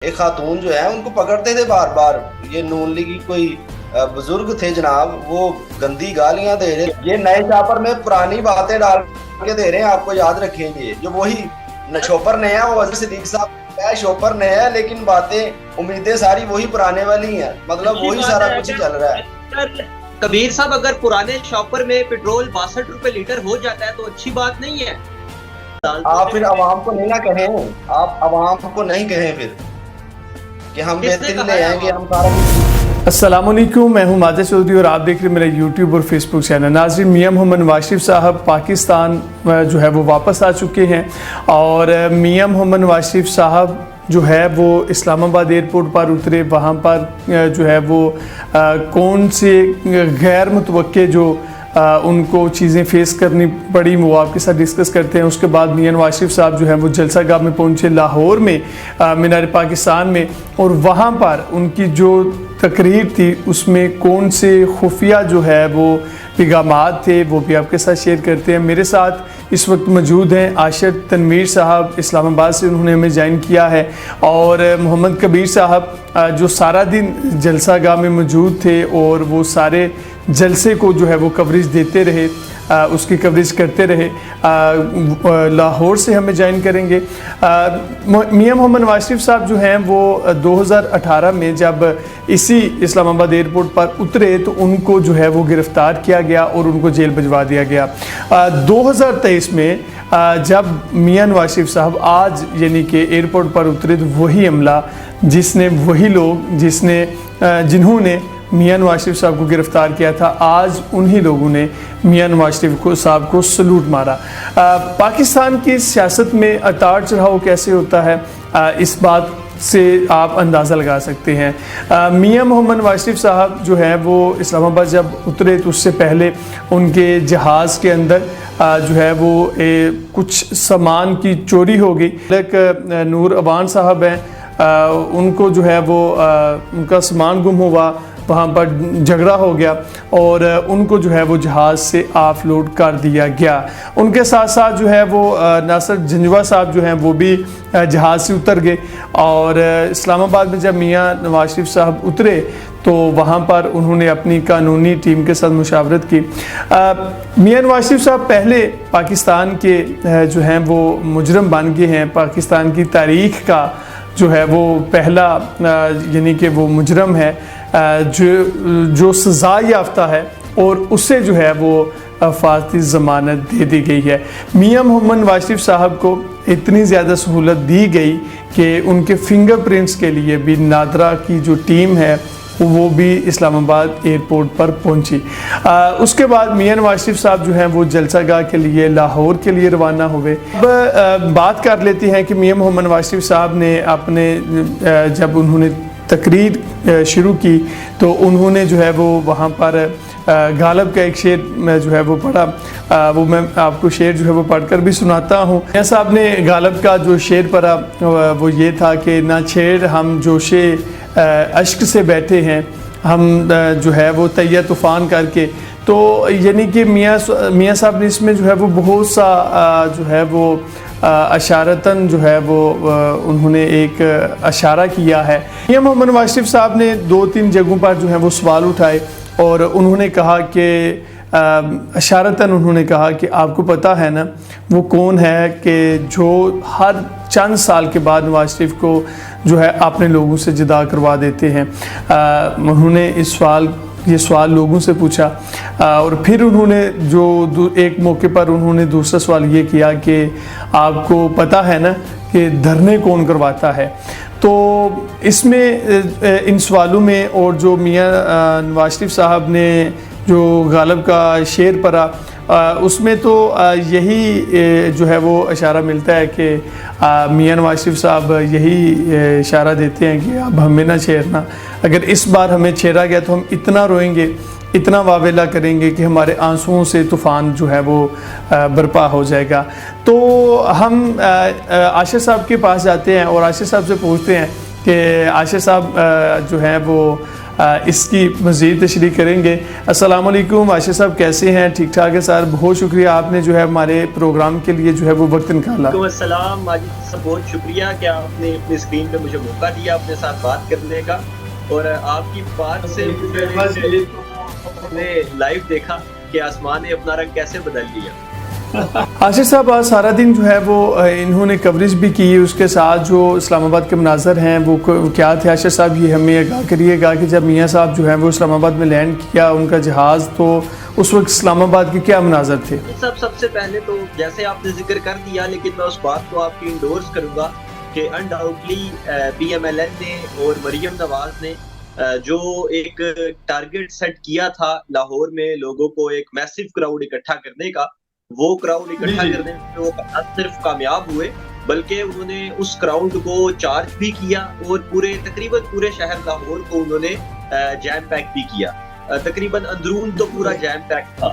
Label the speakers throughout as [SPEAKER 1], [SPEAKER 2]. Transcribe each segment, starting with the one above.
[SPEAKER 1] ایک خاتون جو ہے ان کو پکڑتے تھے بار بار، یہ نون لیگ کی کوئی بزرگ تھے جناب، وہ گندی گالیاں دے رہے، یہ نئے چاپر میں پرانی باتیں ڈال کے دے رہے ہیں، آپ کو یاد رکھیں گے جو وہی شوپر نئے ہیں، وہ وزیر صدیق صاحب شوپر نئے ہیں لیکن باتیں امیدیں ساری وہی پرانے والی ہیں، مطلب وہی سارا کچھ چل رہا ہے۔
[SPEAKER 2] کبیر صاحب اگر پرانے شاپر میں پیٹرول 62 روپے لیٹر ہو جاتا ہے تو اچھی بات نہیں ہے۔
[SPEAKER 1] آپ پھر عوام کو نہیں نہ کہیں، آپ عوام کو نہیں کہیں پھر کہ ہم بہتری لے آئیں گے، ہم سارا۔
[SPEAKER 3] السلام علیکم، میں ہوں ماجد چودھری اور آپ دیکھ رہے ہیں میرا یوٹیوب اور فیس بک چینل۔ ناظرین، میاں محمد نواز شریف صاحب پاکستان جو ہے وہ واپس آ چکے ہیں، اور میاں محمد نواز شریف صاحب جو ہے وہ اسلام آباد ایئرپورٹ پر اترے۔ وہاں پر جو ہے وہ کون سے غیر متوقع جو ان کو چیزیں فیس کرنی پڑی وہ آپ کے ساتھ ڈسکس کرتے ہیں۔ اس کے بعد میاں نواز شریف صاحب جو ہے وہ جلسہ گاہ میں پہنچے لاہور میں، مینار پاکستان میں، اور وہاں پر ان کی جو تقریر تھی اس میں کون سے خفیہ جو ہے وہ پیغامات تھے وہ بھی آپ کے ساتھ شیئر کرتے ہیں۔ میرے ساتھ اس وقت موجود ہیں عاشر تنویر صاحب، اسلام آباد سے انہوں نے ہمیں جوائن کیا ہے، اور محمد کبیر صاحب جو سارا دن جلسہ گاہ میں موجود تھے اور وہ سارے جلسے کو جو ہے وہ کوریج دیتے رہے، اس کی کوریج کرتے رہے، لاہور سے ہمیں جوائن کریں گے۔ میاں محمد نواز شریف صاحب جو ہیں وہ 2018 میں جب اسی اسلام آباد ایئرپورٹ پر اترے تو ان کو جو ہے وہ گرفتار کیا گیا اور ان کو جیل بھجوا دیا گیا۔ 2023 میں جب میاں نواز شریف صاحب آج یعنی کہ ایئرپورٹ پر اترے تو وہی عملہ وہی لوگ جنہوں نے میاں نواز شریف صاحب کو گرفتار کیا تھا، آج انہی لوگوں نے میاں نواز شریف صاحب کو سلوٹ مارا۔ پاکستان کی سیاست میں اتار چڑھاؤ کیسے ہوتا ہے، اس بات سے آپ اندازہ لگا سکتے ہیں۔ میاں محمد نواز شریف صاحب جو ہے وہ اسلام آباد جب اترے تو اس سے پہلے ان کے جہاز کے اندر جو ہے وہ کچھ سامان کی چوری ہو گئی۔ ایک نور اوان صاحب ہیں، ان کو جو ہے وہ ان کا سامان گم ہوا، وہاں پر جھگڑا ہو گیا اور ان کو جو ہے وہ جہاز سے آف لوڈ کر دیا گیا۔ ان کے ساتھ ساتھ جو ہے وہ ناصر جھنجھوا صاحب جو ہیں وہ بھی جہاز سے اتر گئے، اور اسلام آباد میں جب میاں نواز شریف صاحب اترے تو وہاں پر انہوں نے اپنی قانونی ٹیم کے ساتھ مشاورت کی۔ میاں نواز شریف صاحب پہلے پاکستان کے جو ہیں وہ مجرم بن گئے ہیں، پاکستان کی تاریخ کا جو ہے وہ پہلا یعنی کہ وہ مجرم ہے جو سزا یافتہ ہے، اور اسے جو ہے وہ فاسدی ضمانت دے دی گئی ہے۔ میاں محمد نواز شریف صاحب کو اتنی زیادہ سہولت دی گئی کہ ان کے فنگر پرنٹس کے لیے بھی نادرا کی جو ٹیم ہے وہ بھی اسلام آباد ایئرپورٹ پر پہنچی۔ اس کے بعد میاں نواز شریف صاحب جو ہیں وہ جلسہ گاہ کے لیے لاہور کے لیے روانہ ہوئے۔ اب بات کر لیتے ہیں کہ میاں محمد نواز شریف صاحب نے اپنے جب انہوں نے تقریر شروع کی تو انہوں نے جو ہے وہ وہاں پر غالب کا ایک شعر میں جو ہے وہ پڑھا، وہ میں آپ کو شعر جو ہے وہ پڑھ کر بھی سناتا ہوں۔ میاں صاحب نے غالب کا جو شعر پڑھا وہ یہ تھا کہ نہ چھیڑ ہم جوشے اشک سے بیٹھے ہیں، ہم جو ہے وہ تیہ طوفان کر کے، تو یعنی کہ میاں صاحب نے اس میں جو ہے وہ بہت سا جو ہے وہ اشارتاً جو ہے وہ انہوں نے ایک اشارہ کیا ہے۔ میاں محمد نواز شریف صاحب نے 2-3 جگہوں پر جو ہے وہ سوال اٹھائے، اور انہوں نے کہا کہ اشارتاً انہوں نے کہا کہ آپ کو پتہ ہے نا وہ کون ہے کہ جو ہر چند سال کے بعد نواز شریف کو جو ہے اپنے لوگوں سے جدا کروا دیتے ہیں۔ انہوں نے یہ سوال لوگوں سے پوچھا، اور پھر انہوں نے جو ایک موقع پر انہوں نے دوسرا سوال یہ کیا کہ آپ کو پتہ ہے نا کہ دھرنے کون کرواتا ہے۔ تو اس میں ان سوالوں میں اور جو میاں نواز شریف صاحب نے جو غالب کا شعر پڑھا اس میں تو یہی جو ہے وہ اشارہ ملتا ہے کہ میاں نواز شریف صاحب یہی اشارہ دیتے ہیں کہ اب ہمیں نہ چھیڑنا، اگر اس بار ہمیں چھیڑا گیا تو ہم اتنا روئیں گے، اتنا واویلا کریں گے کہ ہمارے آنسوؤں سے طوفان جو ہے وہ برپا ہو جائے گا۔ تو ہم عاشر صاحب کے پاس جاتے ہیں اور عاشر صاحب سے پوچھتے ہیں کہ عاشر صاحب جو ہیں وہ اس کی مزید تشریح کریں گے۔ السلام علیکم عاشق صاحب، کیسے ہیں؟ ٹھیک ٹھاک ہے سر، بہت شکریہ آپ نے جو ہے ہمارے پروگرام کے لیے جو ہے وہ وقت نکالا۔
[SPEAKER 2] وعلیکم السلام ماجد صاحب، بہت شکریہ کہ آپ نے اپنی اسکرین پہ مجھے موقع دیا اپنے ساتھ بات کرنے کا، اور آپ کی بات سے نے لائیو دیکھا کہ آسمان نے اپنا رنگ کیسے بدل لیا۔
[SPEAKER 3] عاشق صاحب آج سارا دن جو ہے وہ انہوں نے کوریج بھی کی، اس کے ساتھ جو اسلام آباد کے مناظر ہیں وہ کیا تھے عاشق صاحب؟ یہ ہمیں آگاہ کریے گا کہ جب میاں صاحب جو ہیں وہ اسلام آباد میں لینڈ کیا ان کا جہاز، تو اس وقت اسلام آباد کے کیا مناظر تھے؟
[SPEAKER 2] سب سے پہلے تو جیسے آپ نے ذکر کر دیا، لیکن میں اس بات کو آپ کی انڈورس کروں گا کہ انڈاؤٹلی پی ایم ایل این نے اور مریم نواز نے جو ایک ٹارگٹ سیٹ کیا تھا لاہور میں لوگوں کو ایک میسیو کراؤڈ اکٹھا کرنے کا، وہ کراؤڈ اکٹھا کرنے میں وہ نہ صرف کامیاب ہوئے بلکہ انہوں نے اس کراؤڈ کو چارج بھی کیا، اور تقریباً پورے شہر لاہور کو انہوں نے جیم پیک بھی کیا، تقریباً اندرون تو پورا جیم پیک تھا۔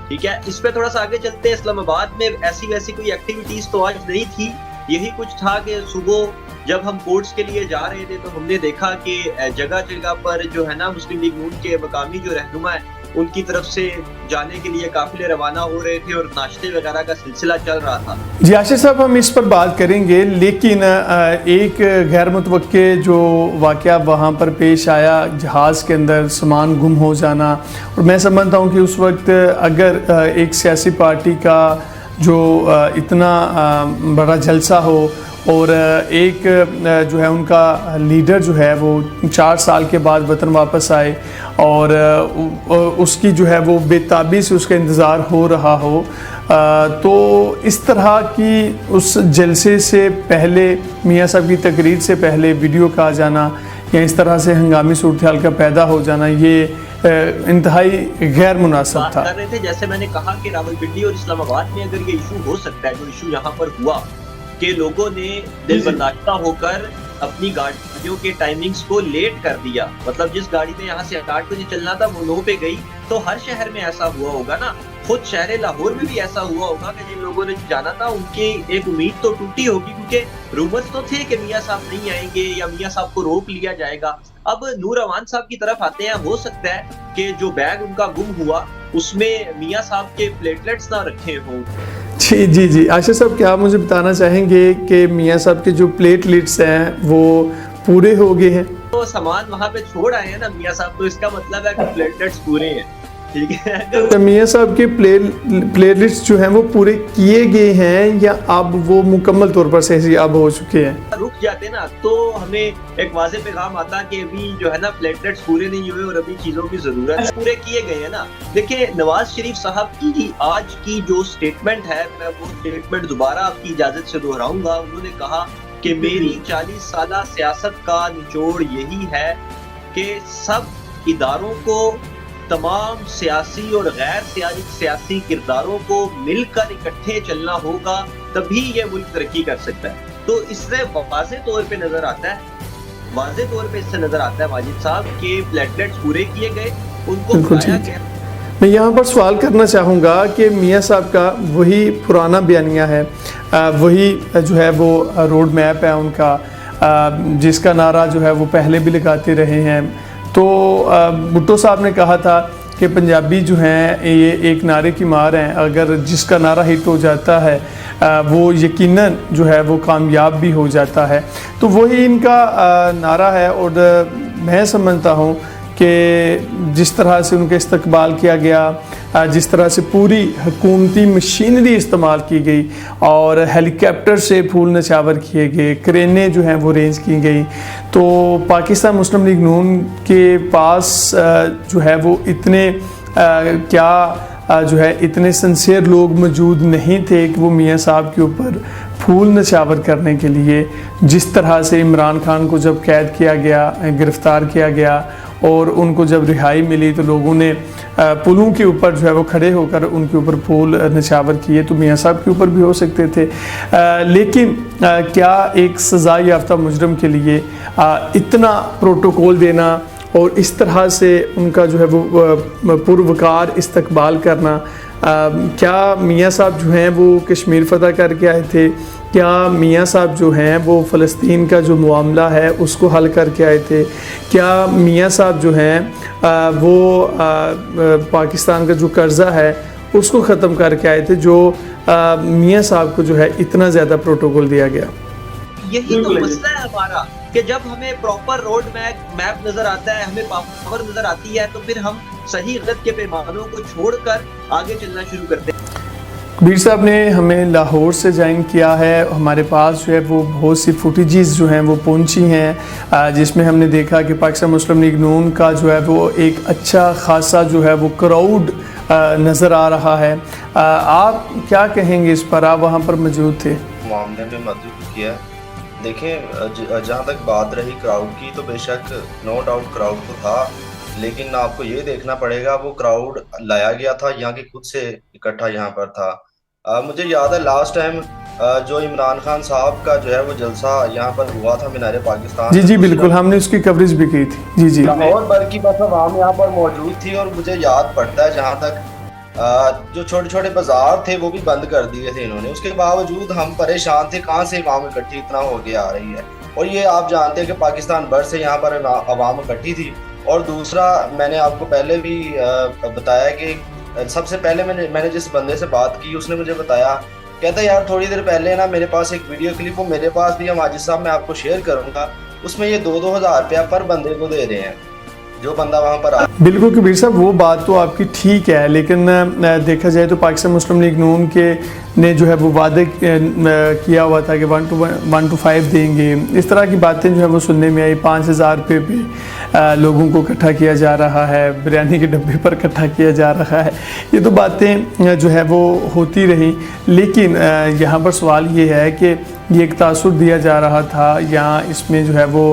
[SPEAKER 2] ٹھیک ہے، اس پہ تھوڑا سا آگے چلتے ہیں۔ اسلام آباد میں ایسی ویسی کوئی ایکٹیویٹیز تو آج نہیں تھی، یہی کچھ تھا کہ صبح جب ہم کورٹس کے لیے جا رہے تھے تو ہم نے دیکھا کہ جگہ جگہ پر جو ہے نا مسلم لیگ نون کے مقامی جو رہنما ہیں ان کی طرف سے جانے کے لیے قافلے روانہ ہو رہے تھے اور ناشتے وغیرہ کا سلسلہ چل رہا تھا۔
[SPEAKER 3] جی عاشق صاحب ہم اس پر بات کریں گے، لیکن ایک غیر متوقع جو واقعہ وہاں پر پیش آیا، جہاز کے اندر سامان گم ہو جانا، اور میں سمجھتا ہوں کہ اس وقت اگر ایک سیاسی پارٹی کا جو اتنا بڑا جلسہ ہو اور ایک جو ہے ان کا لیڈر جو ہے وہ 4 سال کے بعد وطن واپس آئے اور اس کی جو ہے وہ بے تابی سے اس کا انتظار ہو رہا ہو، تو اس طرح کی اس جلسے سے پہلے میاں صاحب کی تقریر سے پہلے ویڈیو کا آ جانا یا اس طرح سے ہنگامی صورتحال کا پیدا ہو جانا، یہ انتہائی غیر مناسب تھا۔
[SPEAKER 2] کر رہے تھے جیسے میں نے کہا کہ راولپنڈی اور اسلام آباد میں اگر یہ ایشو ہو سکتا ہے، جو ایشو یہاں پر ہوا کہ لوگوں نے دل برداشتہ ہو کر اپنی گاڑیوں کے ٹائمنگز کو لیٹ کر دیا، مطلب جس گاڑی نے یہاں سے 8 بجے چلنا تھا وہ 9 پہ گئی، تو ہر شہر میں ایسا ہوا ہوگا نا، خود شہر لاہور میں بھی ایسا ہوا ہوگا کہ جن لوگوں نے جانا تھا ان کی ایک امید تو ٹوٹی ہوگی، کیونکہ رومرز تو تھے کہ میاں صاحب نہیں آئیں گے یا میاں صاحب کو روک لیا جائے گا۔ اب نور امان صاحب کی طرف آتے ہیں، ہو سکتا ہے کہ جو بیگ ان کا گم ہوا اس میں میاں صاحب کے پلیٹلیٹس نہ رکھے ہوں۔
[SPEAKER 3] جی عاشق صاحب کیا آپ مجھے بتانا چاہیں گے کہ میاں صاحب کے جو پلیٹلیٹس ہیں وہ پورے ہو گئے ہیں؟
[SPEAKER 2] تو سامان وہاں پہ چھوڑ آئے ہیں نا میاں صاحب، تو اس کا مطلب ہے کہ پلیٹلیٹس پورے ہیں۔ ٹھیک ہے،
[SPEAKER 3] میاں صاحب کے پلیٹلیٹس جو ہیں وہ پورے کیے گئے ہیں یا اب وہ مکمل طور پر صحیح اب ہو چکے ہیں؟
[SPEAKER 2] رک جاتے نا تو ہمیں ایک واضح پیغام آتا کہ ابھی جو ہے نا پلیٹلیٹس پورے نہیں ہوئے اور ابھی چیزوں کی ضرورت ہے، پورے کیے گئے ہیں نا۔ دیکھیں نواز شریف صاحب کی آج کی جو سٹیٹمنٹ ہے، میں وہ سٹیٹمنٹ دوبارہ آپ کی اجازت سے دہراؤں گا۔ انہوں نے کہا کہ میری 40 سالہ سیاست کا نچوڑ یہی ہے کہ سب اداروں کو، تمام سیاسی اور غیر سیاسی کرداروں کو مل کر اکٹھے چلنا ہوگا، تبھی یہ ملک ترقی کر سکتا ہے۔ تو اس سے واضح طور پہ نظر آتا ہے ماجد صاحب کہ پلیٹلیٹس پورے کیے گئے، ان کو بلایا گیا۔
[SPEAKER 3] میں یہاں پر سوال کرنا چاہوں گا کہ میاں صاحب کا وہی پرانا بیانیہ ہے، وہی جو ہے وہ روڈ میپ ہے ان کا، جس کا نعرہ جو ہے وہ پہلے بھی لگاتے رہے ہیں۔ تو بھٹو صاحب نے کہا تھا کہ پنجابی جو ہیں یہ ایک نعرے کی مار ہیں، اگر جس کا نعرہ ہٹ ہو جاتا ہے وہ یقیناً جو ہے وہ کامیاب بھی ہو جاتا ہے۔ تو وہی ان کا نعرہ ہے، اور میں سمجھتا ہوں کہ جس طرح سے ان کا استقبال کیا گیا، جس طرح سے پوری حکومتی مشینری استعمال کی گئی اور ہیلی کاپٹر سے پھول نچھاور کیے گئے، کرینیں جو ہیں وہ رینج کی گئی، تو پاکستان مسلم لیگ نون کے پاس جو ہے وہ اتنے جو ہے اتنے سنسیئر لوگ موجود نہیں تھے کہ وہ میاں صاحب کے اوپر پھول نچھاور کرنے کے لیے، جس طرح سے عمران خان کو جب قید کیا گیا، گرفتار کیا گیا اور ان کو جب رہائی ملی تو لوگوں نے پلوں کے اوپر جو ہے وہ کھڑے ہو کر ان کے اوپر پھول نچھاور کیے، تو میاں صاحب کے اوپر بھی ہو سکتے تھے۔ لیکن کیا ایک سزا یافتہ مجرم کے لیے اتنا پروٹوکول دینا اور اس طرح سے ان کا جو ہے وہ پروقار استقبال کرنا کیا میاں صاحب جو ہیں وہ کشمیر فتح کر کے آئے تھے؟ کیا میاں صاحب جو ہیں وہ فلسطین کا جو معاملہ ہے اس کو حل کر کے آئے تھے؟ کیا میاں صاحب جو ہیں وہ پاکستان کا جو قرضہ ہے اس کو ختم کر کے آئے تھے جو میاں صاحب کو جو ہے اتنا زیادہ پروٹوکول دیا گیا؟
[SPEAKER 2] یہی تو مسئلہ ہے ہمارا کہ جب ہمیں پراپر روڈ میپ نظر آتا ہے، ہمیں پاور نظر آتی ہے، تو پھر ہم صحیح غلط کے پیمانوں کو چھوڑ کر آگے چلنا شروع کرتے ہیں۔
[SPEAKER 3] کبیر صاحب نے ہمیں لاہور سے جوائن کیا ہے، ہمارے پاس جو ہے وہ بہت سی فوٹیجز جو ہیں وہ پہنچی ہیں جس میں ہم نے دیکھا کہ پاکستان مسلم لیگ نون کا جو ہے وہ ایک اچھا خاصا جو ہے وہ کراؤڈ نظر آ رہا ہے۔ آپ کیا کہیں گے اس پر؟ آپ وہاں پر موجود تھے،
[SPEAKER 1] معاملے میں مدعو کیا۔ دیکھیں جہاں تک بات رہی کراؤڈ کی تو بے شک نو ڈاؤٹ کراؤڈ تو تھا، لیکن آپ کو یہ دیکھنا پڑے گا وہ کراؤڈ لایا گیا تھا یہاں کے خود سے اکٹھا یہاں پر تھا۔ مجھے یاد ہے لاسٹ ٹائم جو عمران خان صاحب کا جو ہے وہ جلسہ یہاں پر ہوا تھا مینار پاکستان،
[SPEAKER 3] جی بالکل، ہم نے اس کی کوریج بھی کی تھی۔ جی
[SPEAKER 1] لاہور بھر کی بس عوام یہاں پر موجود تھی، اور مجھے یاد پڑتا ہے جہاں تک جو چھوٹے چھوٹے بازار تھے وہ بھی بند کر دیے تھے انہوں نے، اس کے باوجود ہم پریشان تھے کہاں سے عوام اکٹھی اتنا ہو کے آ رہی ہے۔ اور یہ آپ جانتے ہیں کہ پاکستان بھر سے یہاں پر عوام اکٹھی تھی۔ اور دوسرا میں نے آپ کو پہلے بھی بتایا کہ سب سے پہلے میں نے جس بندے سے بات کی اس نے مجھے بتایا، کہتا ہے یار تھوڑی دیر پہلے نا میرے پاس ایک ویڈیو کلپ وہ میرے پاس بھی ہے ماجد صاحب، میں آپ کو شیئر کروں گا، اس میں یہ 2,000 روپیہ پر بندے کو دے رہے ہیں جو بندہ وہاں پر آ۔
[SPEAKER 3] بالکل کبیر صاحب، وہ بات تو آپ کی ٹھیک ہے، لیکن دیکھا جائے تو پاکستان مسلم لیگ نون کے نے جو ہے وہ وعدے کیا ہوا تھا کہ 1 to 5 دیں گے، اس طرح کی باتیں جو ہے وہ سننے میں آئی۔ 5,000 روپے پہ لوگوں کو اکٹھا کیا جا رہا ہے، بریانی کے ڈبے پر اکٹھا کیا جا رہا ہے، یہ تو باتیں جو ہے وہ ہوتی رہیں۔ لیکن یہاں پر سوال یہ ہے کہ یہ ایک تاثر دیا جا رہا تھا یا اس میں جو ہے وہ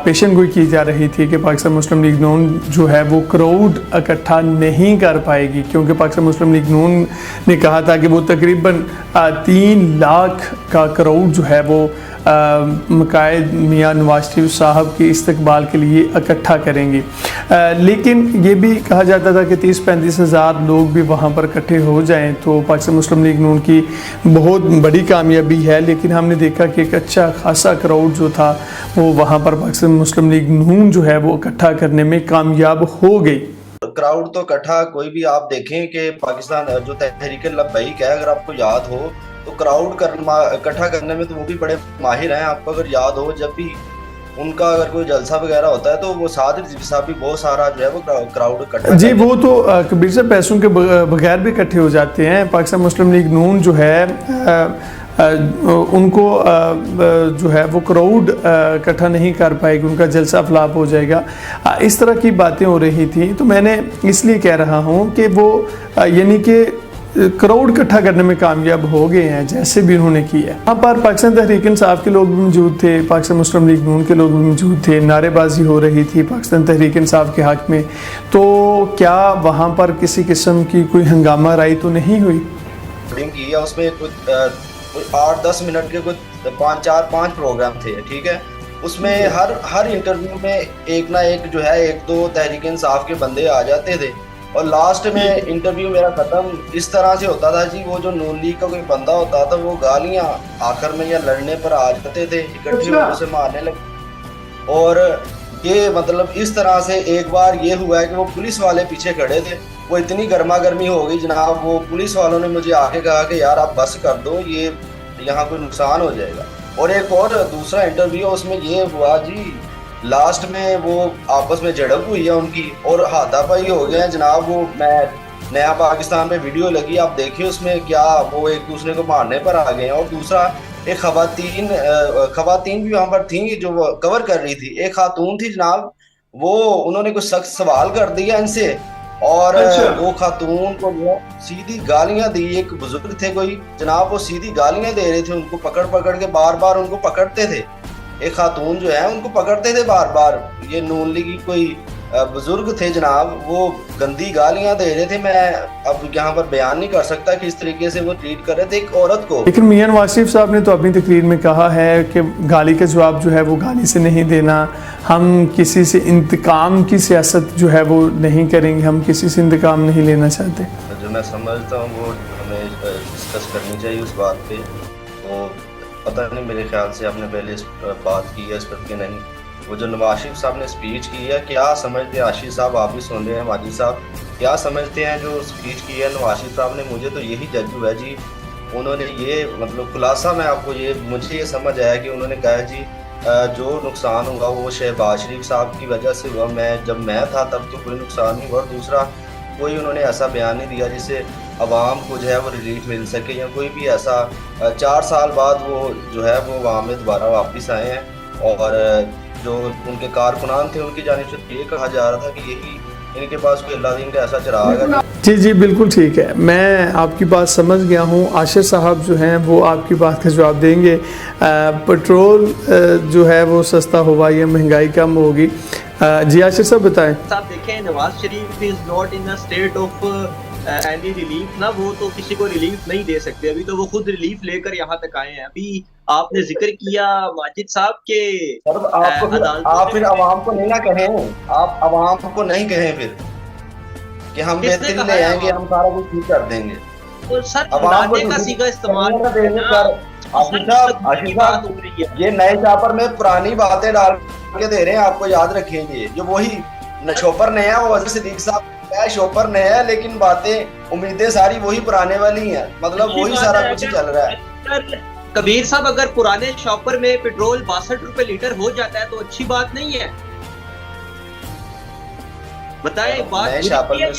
[SPEAKER 3] پیشن گوئی کی جا رہی تھی کہ پاکستان مسلم لیگ نون جو ہے وہ کراؤڈ اکٹھا نہیں کر پائے گی، کیونکہ پاکستان مسلم لیگ نون نے کہا تھا کہ وہ تقریباً 3 لاکھ کا کراؤڈ جو ہے وہ مقائد میاں نواز شریف صاحب کے استقبال کے لیے اکٹھا کریں گے۔ لیکن یہ بھی کہا جاتا تھا کہ 30-35 ہزار لوگ بھی وہاں پر اکٹھے ہو جائیں تو پاکستان مسلم لیگ نون کی بہت بڑی کامیابی ہے، لیکن ہم نے دیکھا کہ ایک اچھا خاصا کراؤڈ جو تھا وہ وہاں پر پاکستان مسلم لیگ نون جو ہے وہ اکٹھا کرنے میں کامیاب ہو گئی۔
[SPEAKER 1] کراؤڈ تو اکٹھا کوئی بھی آپ دیکھیں کہ پاکستان جو تحریک لبیک ہے، اگر آپ کو یاد ہو تو کراؤڈ اکٹھا کرنے میں تو وہ بھی بڑے ماہر ہیں۔ آپ کو اگر یاد ہو جب بھی ان کا اگر کوئی جلسہ وغیرہ ہوتا ہے تو وہ صادر صاحب بھی بہت سارا جو ہے وہ کراؤڈ اکٹھا،
[SPEAKER 3] جی وہ تو کبیر سے پیسوں کے بغیر بھی اکٹھے ہو جاتے ہیں۔ پاکستان مسلم لیگ نون جو ہے ان کو جو ہے وہ کراؤڈ اکٹھا نہیں کر پائے گی، ان کا جلسہ فلاپ ہو جائے گا، اس طرح کی باتیں ہو رہی تھیں۔ تو میں نے اس لیے کہہ رہا ہوں کہ وہ یعنی کہ کراؤڈ اکٹھا کرنے میں کامیاب ہو گئے ہیں جیسے بھی انہوں نے کیا ہے۔ یہاں پر پاکستان تحریک انصاف کے لوگ بھی موجود تھے، پاکستان مسلم لیگ نون کے لوگ بھی موجود تھے، نعرے بازی ہو رہی تھی پاکستان تحریک انصاف کے حق میں، تو کیا وہاں پر کسی قسم کی کوئی ہنگامہ رائی تو نہیں ہوئی؟
[SPEAKER 1] کی اس میں کوئی 8-10 منٹ کے کوئی 4-5 پروگرام تھے، ٹھیک ہے، اس میں ہر انٹرویو میں ایک نہ ایک جو ہے 1-2 تحریک انصاف کے بندے آ جاتے تھے، اور لاسٹ میں انٹرویو میرا ختم اس طرح سے ہوتا تھا جی، وہ جو نون لیگ کا کوئی بندہ ہوتا تھا وہ گالیاں آخر میں یا لڑنے پر آ جاتے تھے، اکٹھے ہو کے اسے مارنے لگے۔ اور یہ مطلب اس طرح سے ایک بار یہ ہوا ہے کہ وہ پولیس والے پیچھے کھڑے تھے، وہ اتنی گرما گرمی ہو گئی جناب، وہ پولیس والوں نے مجھے آ کے کہا کہ یار آپ بس کر دو، یہ یہاں کوئی نقصان ہو جائے گا۔ اور ایک اور دوسرا انٹرویو اس میں یہ ہوا جی، لاسٹ میں وہ آپس میں جھڑپ ہوئی ہے ان کی اور ہاتھا پائی ہو گئے ہیں جناب۔ وہ میں نیا پاکستان پہ ویڈیو لگی، آپ دیکھیں اس میں کیا وہ ایک دوسرے کو مارنے پر آ گئے ہیں۔ اور دوسرا ایک خواتین بھی وہاں پر تھیں جو وہ کور کر رہی تھی، ایک خاتون تھی جناب، وہ انہوں نے کچھ سخت سوال کر دیا ان سے، اور وہ خاتون کو وہ سیدھی گالیاں دی، ایک بزرگ تھے کوئی جناب، وہ سیدھی گالیاں دے رہے تھے ان کو، پکڑ کے بار بار ان کو پکڑتے تھے، ایک خاتون جو ہے ان کو پکڑتے تھے بار بار، یہ نون لیگی کوئی بزرگ تھے جناب، وہ گندی گالیاں دے رہے تھے، میں اب یہاں پر بیان نہیں کر سکتا کہ اس طریقے سے وہ ٹریٹ کر رہے تھے ایک عورت کو۔
[SPEAKER 3] لیکن میاں نواز شریف صاحب نے تو اپنی تقریر میں کہا ہے کہ گالی کا جواب جو ہے وہ گالی سے نہیں دینا، ہم کسی سے انتقام کی سیاست جو ہے وہ نہیں کریں گے، ہم کسی سے انتقام نہیں لینا چاہتے۔
[SPEAKER 1] میں سمجھتا ہوں وہ ہمیں ڈسکس کرنی چاہیے اس بات پہ. تو پتہ نہیں میرے خیال سے آپ نے پہلے بات کی ہے اس پر کہ نہیں. وہ جو نواز شریف صاحب نے اسپیچ کی ہے, کیا سمجھتے ہیں آشیش صاحب, آپ بھی سن رہے ہیں ماجد صاحب, کیا سمجھتے ہیں جو اسپیچ کی ہے نواز شریف صاحب نے؟ مجھے تو یہی جج ہوا ہے جی. انہوں نے یہ مطلب خلاصہ میں آپ کو مجھے یہ سمجھ آیا کہ انہوں نے کہا جی جو نقصان ہوگا وہ شہباز شریف صاحب کی وجہ سے ہوا. جب میں تھا تب تو کوئی نقصان نہیں ہوا. اور دوسرا کوئی انہوں نے ایسا بیان نہیں دیا جس سے عوام کو جو ہے وہ ریلیف مل سکے, یا کوئی بھی ایسا 4 سال بعد وہ جو ہے وہ عوام میں دوبارہ واپس آئے ہیں. اور جو ان کے کارکنان تھے ان کی جانب سے یہ کہا جا رہا تھا کہ یہی ان کے پاس کوئی اللہ دین کا ایسا چراغ ہے.
[SPEAKER 3] جی بالکل ٹھیک ہے, میں آپ کی بات سمجھ گیا ہوں. عاشر صاحب جو ہیں وہ آپ کی بات کا جواب دیں گے. پٹرول جو ہے وہ سستا ہوا یا مہنگائی کم ہوگی؟ جی عاشر صاحب بتائیں.
[SPEAKER 2] صاحب دیکھیں, Nawaz Sharif is not in state of any relief نا, وہ تو کسی کو ریلیف نہیں دے سکتے. ابھی تو وہ خود ریلیف لے کر یہاں تک آئے ہیں. ابھی آپ نے ذکر کیا ماجد صاحب کے
[SPEAKER 1] آپ پھر عوام کو نہیں نہ کہیں, آپ عوام کو نہیں کہیں پھر کہ ہم بہتری لے آئیں گے, ہم سارا کچھ ٹھیک کر دیں گے.
[SPEAKER 2] عوام کا سیگا استعمال
[SPEAKER 1] یہ نئے چاپر میں پرانی باتیں ڈال کے دے رہے ہیں, آپ کو یاد رکھیں گے. جو وہی شوپر نیا ہے, وہ وزیر صدیق صاحب ہے, شوپر نیا ہے, لیکن باتیں امیدیں ساری وہی پرانے والی ہیں. مطلب وہی سارا کچھ چل رہا ہے.
[SPEAKER 2] کبیر صاحب, اگر پرانے شاپر میں پیٹرول 62 روپے لیٹر ہو جاتا ہے تو اچھی بات نہیں ہے؟ بتائیں بات. پرانے شاپر میں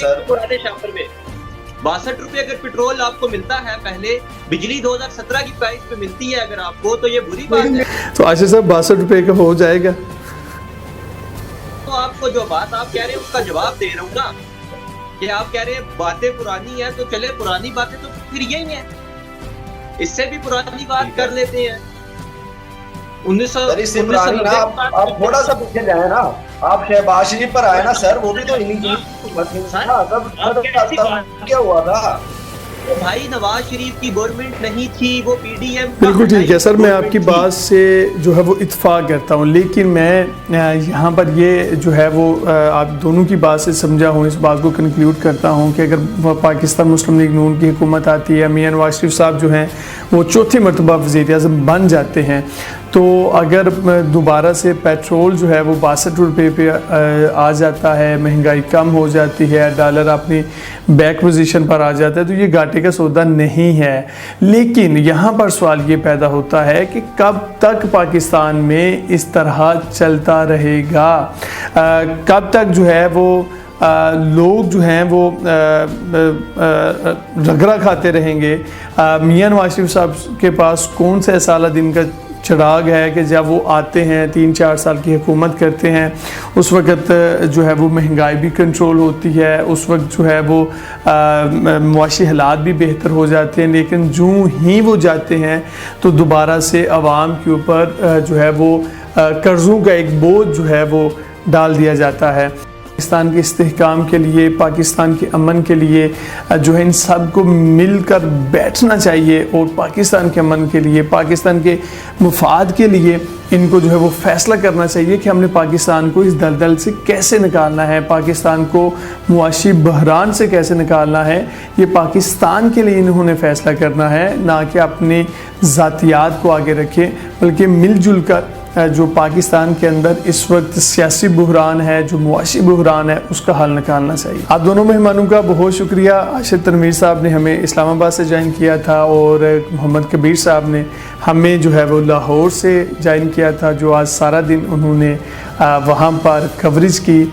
[SPEAKER 2] 62 روپے اگر پیٹرول آپ کو ملتا ہے, پہلے بجلی 2017 کی پرائس پہ ملتی ہے اگر آپ کو, تو یہ بری بات ہے.
[SPEAKER 3] تو عاشر صاحب 62 روپے کا ہو جائے گا؟
[SPEAKER 2] تو آپ کو جو بات آپ کہہ رہے ہیں اس کا جواب دے رہا ہوں نا, کہ آپ کہہ رہے ہیں باتیں پرانی ہیں, تو چلے پرانی باتیں تو پھر یہی ہیں, اس سے بھی پرانی بات کر لیتے ہیں.
[SPEAKER 1] 1990 آپ تھوڑا سا پیچھے جائیں نا, آپ شہباز شریف پر آئے نا سر, وہ بھی تو انہیں کیا ہوا تھا
[SPEAKER 2] بھائی. نواز شریف کی گورنمنٹ نہیں تھی, وہ پی ڈی ایم.
[SPEAKER 3] بالکل ٹھیک ہے سر, میں آپ کی بات سے جو ہے وہ اتفاق کرتا ہوں, لیکن میں یہاں پر یہ جو ہے وہ آپ دونوں کی بات سے سمجھا ہوں, اس بات کو کنکلیوڈ کرتا ہوں کہ اگر پاکستان مسلم لیگ نون کی حکومت آتی ہے, میاں نواز شریف صاحب جو ہیں وہ چوتھی مرتبہ وزیر اعظم بن جاتے ہیں, تو اگر دوبارہ سے پیٹرول جو ہے وہ 62 روپے پہ آ جاتا ہے, مہنگائی کم ہو جاتی ہے, ڈالر اپنی بیک پوزیشن پر آ جاتا ہے, تو یہ گھاٹے کا سودا نہیں ہے. لیکن یہاں پر سوال یہ پیدا ہوتا ہے کہ کب تک پاکستان میں اس طرح چلتا رہے گا, کب تک جو ہے وہ لوگ جو ہیں وہ رگڑا کھاتے رہیں گے. میاں نواز شریف صاحب کے پاس کون سا سالہ دن کا چراغ ہے کہ جب وہ آتے ہیں 3-4 سال کی حکومت کرتے ہیں, اس وقت جو ہے وہ مہنگائی بھی کنٹرول ہوتی ہے, اس وقت جو ہے وہ معاشی حالات بھی بہتر ہو جاتے ہیں. لیکن جو ہی وہ جاتے ہیں تو دوبارہ سے عوام کے اوپر جو ہے وہ قرضوں کا ایک بوجھ جو ہے وہ ڈال دیا جاتا ہے. پاکستان کے استحکام کے لیے, پاکستان کے امن کے لیے جو ہے ان سب کو مل کر بیٹھنا چاہیے, اور پاکستان کے امن کے لیے, پاکستان کے مفاد کے لیے ان کو جو ہے وہ فیصلہ کرنا چاہیے کہ ہم نے پاکستان کو اس دلدل سے کیسے نکالنا ہے, پاکستان کو معاشی بحران سے کیسے نکالنا ہے. یہ پاکستان کے لیے انہوں نے فیصلہ کرنا ہے, نہ کہ اپنی ذاتیات کو آگے رکھیں, بلکہ مل جل کر جو پاکستان کے اندر اس وقت سیاسی بحران ہے, جو معاشی بحران ہے, اس کا حل نکالنا چاہیے. آپ دونوں مہمانوں کا بہت شکریہ. عاشر تنویر صاحب نے ہمیں اسلام آباد سے جوائن کیا تھا, اور محمد کبیر صاحب نے ہمیں جو ہے وہ لاہور سے جوائن کیا تھا, جو آج سارا دن انہوں نے وہاں پر کوریج کی.